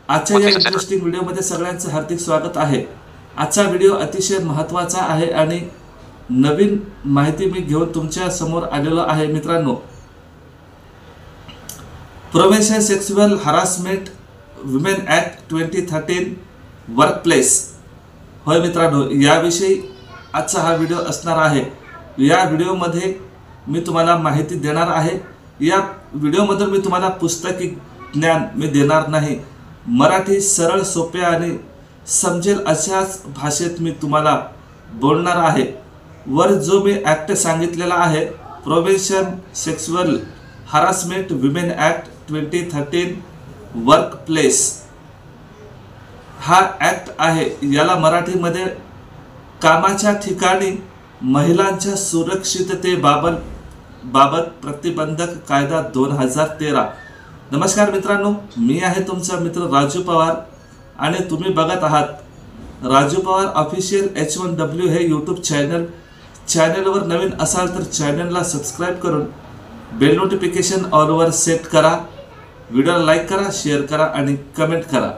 आजच्या या इंटरेस्टिंग व्हिडिओमध्ये सगळ्यांचं हार्दिक स्वागत आहे। आजचा व्हिडिओ अतिशय महत्त्वाचा आहे आणि नवीन माहिती मी घेऊन तुमच्या समोर आलेलो आहे। मित्रांनो, provincial sexual harassment women act 2013 workplace, होय मित्रांनो, याविषयी आजचा हा व्हिडिओ असणार आहे। या व्हिडिओमध्ये मी तुम्हाला माहिती देणार आहे। या व्हिडिओमध्ये मी तुम्हाला पुस्तकी ज्ञान मी देणार नाही, मराठी सरळ सोपे आणि समजेल अशाच भाषेत मी तुम्हाला बोलणार आहे। वर जो मी ॲक्ट सांगितलेला आहे, provincial sexual harassment women act 2013 workplace, हा ॲक्ट आहे। याला मराठीमध्ये कामाच्या ठिकाणी महिलांच्या सुरक्षिततेबाबत प्रतिबंधक कायदा 2013। नमस्कार मित्रांनो, मी आहे तुमचा मित्र राजू पवार आणि तुम्ही बघत आहात राजू पवार ऑफिशियल H1W हे यूट्यूब चॅनलवर नवीन असाल तर चॅनलला सबस्क्राईब करून बेल नोटिफिकेशन ऑलवर सेट करा। व्हिडिओला लाईक करा, शेअर करा आणि कमेंट करा।